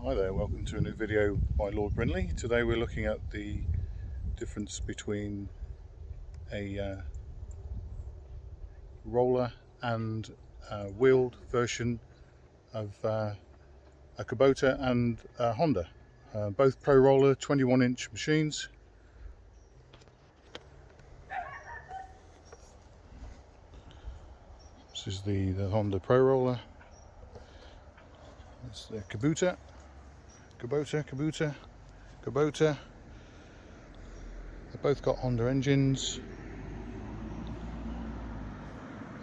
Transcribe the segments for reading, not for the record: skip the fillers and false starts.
Hi there, welcome to a new video by Lord Brindley. Today we're looking at the difference between a roller and a wheeled version of a Kubota and a Honda. Both Pro Roller 21-inch machines. This is the Honda Pro Roller. It's the Kubota. They've both got Honda engines.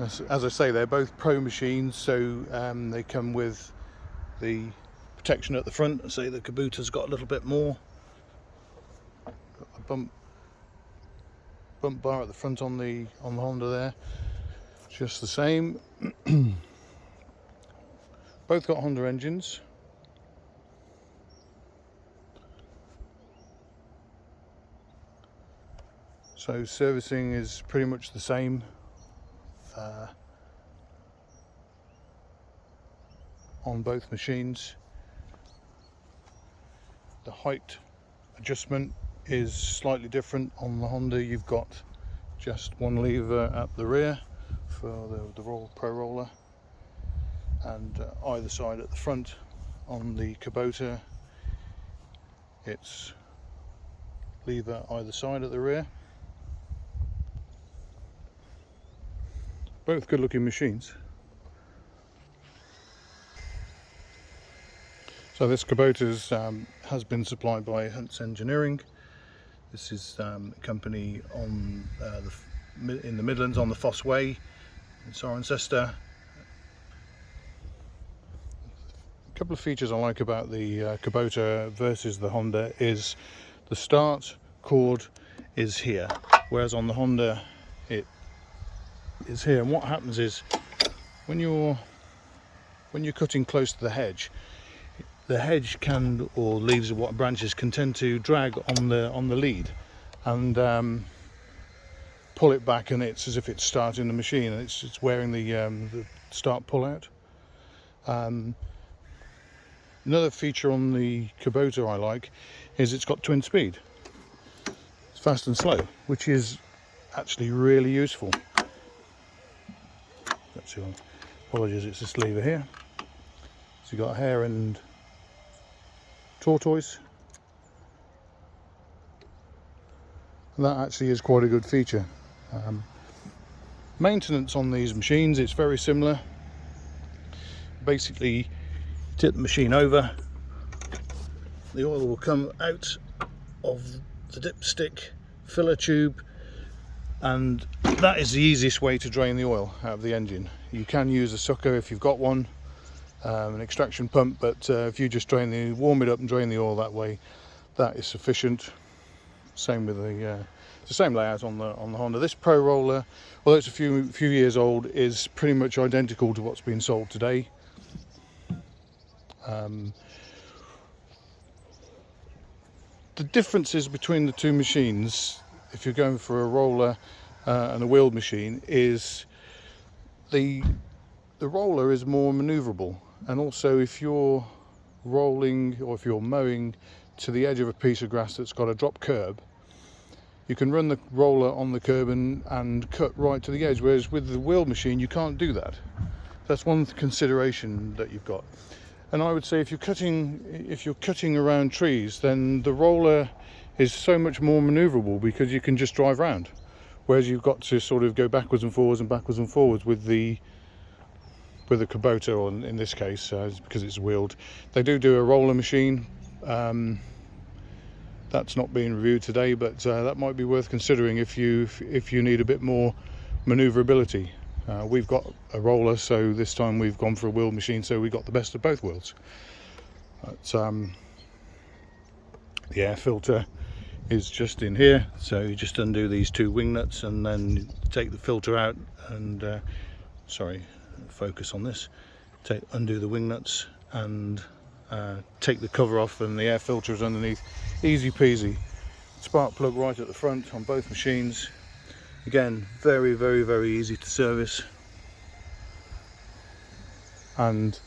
As I say, they're both Pro machines, so they come with the protection at the front. I say the Kubota's got a little bit more. Got a bump bar at the front on the Honda there. Just the same. Both got Honda engines. So servicing is pretty much the same on both machines. The height adjustment is slightly different. On the Honda you've got just one lever at the rear for the Pro Roller, and either side at the front. On the Kubota it's lever either side at the rear. Both good looking machines. So this Kubota has been supplied by Hunt's Engineering. This is a company on in the Midlands on the Foss Way in Cirencester. A couple of features I like about the Kubota versus the Honda is the start cord is here, whereas on the Honda it is here. And what happens is when you're cutting close to the hedge can, or leaves or what branches can tend to drag on the lead and pull it back, and it's as if it's starting the machine and it's wearing the start pull out. Another feature on the Kubota I like is it's got twin speed. It's fast and slow, which is actually really useful. Apologies, it's this lever here. So you've got hare and tortoise. And that actually is quite a good feature. Maintenance on these machines, it's very similar. Basically, tip the machine over, the oil will come out of the dipstick filler tube, and that is the easiest way to drain the oil out of the engine. You can use a sucker if you've got one, an extraction pump, but if you just warm it up and drain the oil that way, that is sufficient. Same with it's the same layout on the Honda. This Pro Roller, although it's a few years old, is pretty much identical to what's being sold today. The differences between the two machines, if you're going for a roller and a wheeled machine, is the roller is more maneuverable, and also if you're rolling or if you're mowing to the edge of a piece of grass that's got a drop curb, you can run the roller on the curb and cut right to the edge, whereas with the wheeled machine you can't do that. That's one consideration that you've got. And I would say if you're cutting around trees, then the roller is so much more maneuverable because you can just drive around, whereas you've got to sort of go backwards and forwards with the Kubota, or in this case because it's wheeled. They do a roller machine. That's not being reviewed today, but that might be worth considering if you need a bit more maneuverability. We've got a roller, so this time we've gone for a wheeled machine, so we got the best of both worlds. But, the air filter is just in here, so you just undo these two wing nuts and then take the filter out and sorry, focus on this. Undo the wing nuts and take the cover off, and the air filter is underneath. Easy peasy. Spark plug right at the front on both machines. Again, very easy to service. And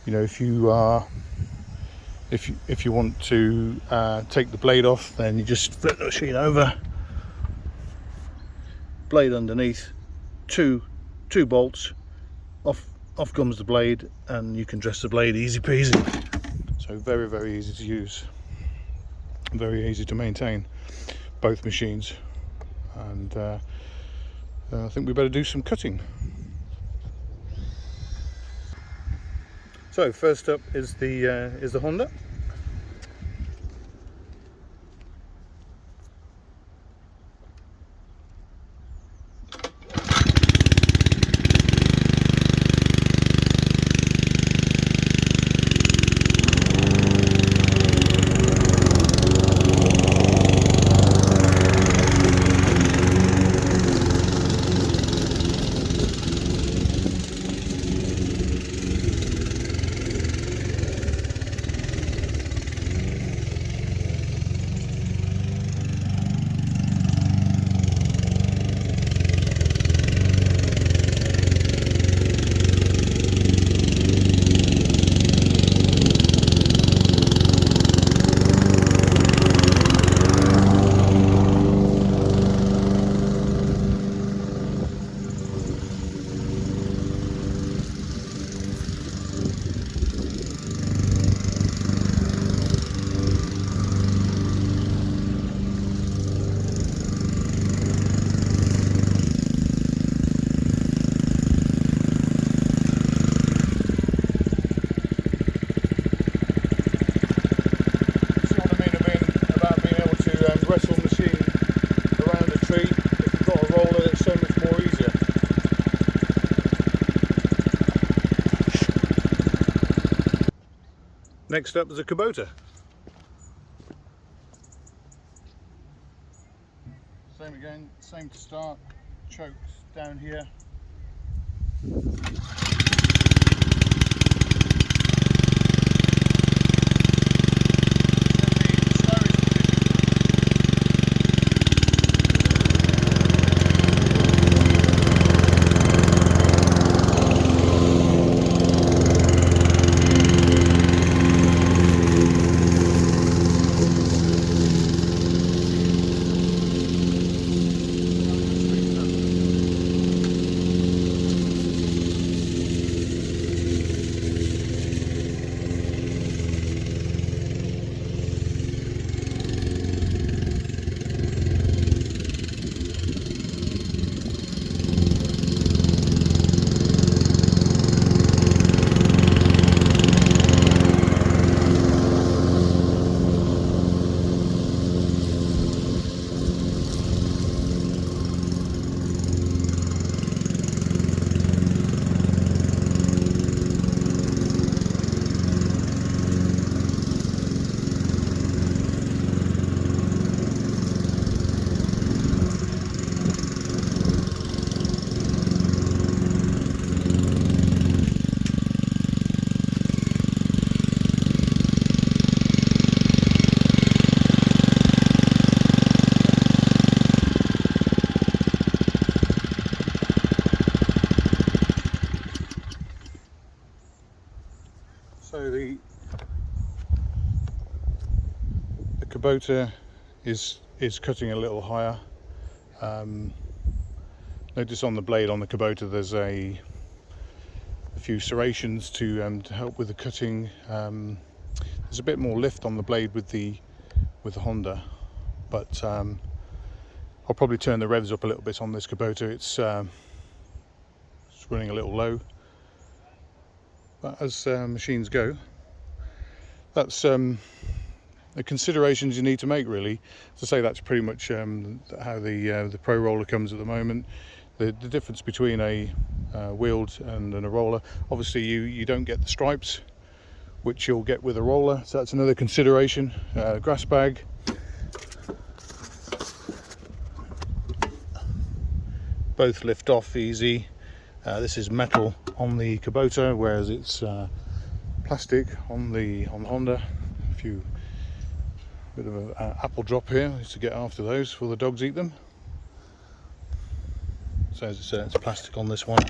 you know, if you are If you want to take the blade off, then you just flip the machine over, blade underneath, two bolts, off comes the blade, and you can dress the blade easy peasy. So very easy to use, very easy to maintain, both machines. And I think we better do some cutting. So first up is the Honda. Next up is a Kubota. Same again, same to start, chokes down here. So the Kubota is cutting a little higher. Notice on the blade on the Kubota there's a few serrations to help with the cutting. There's a bit more lift on the blade with the Honda, but I'll probably turn the revs up a little bit on this Kubota. It's running a little low. But as machines go, that's the considerations you need to make, really. To say that's pretty much how the Pro roller comes at the moment. The difference between a wheeled and a roller, obviously you don't get the stripes, which you'll get with a roller, so that's another consideration. Grass bag. Both lift off easy. This is metal on the Kubota, whereas it's plastic on the Honda. A few bit of an apple drop here, I used to get after those before the dogs eat them. So as I said, it's plastic on this one.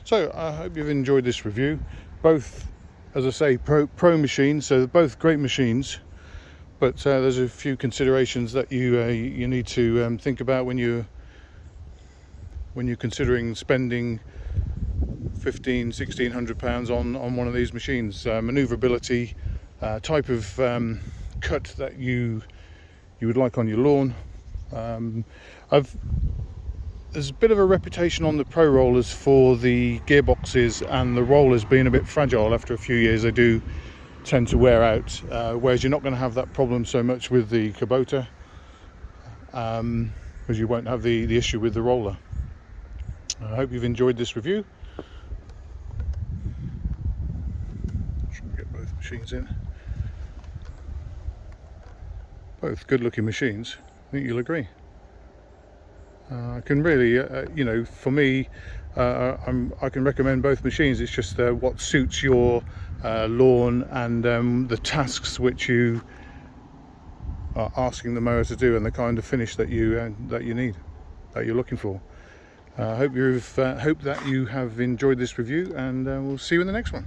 So I hope you've enjoyed this review. Both as I say, pro machines, so they're both great machines, but there's a few considerations that you need to think about when you're considering spending £1,500–1,600 on one of these machines. Manoeuvrability, type of cut that you would like on your lawn. There's a bit of a reputation on the pro rollers for the gearboxes and the rollers being a bit fragile. After a few years they do tend to wear out, whereas you're not going to have that problem so much with the Kubota, because you won't have the issue with the roller. I hope you've enjoyed this review. Try and get both machines in. Both good looking machines, I think you'll agree. I can really, for me, I can recommend both machines. It's just what suits your lawn and the tasks which you are asking the mower to do, and the kind of finish that you need, that you're looking for. I hope that you have enjoyed this review, and we'll see you in the next one.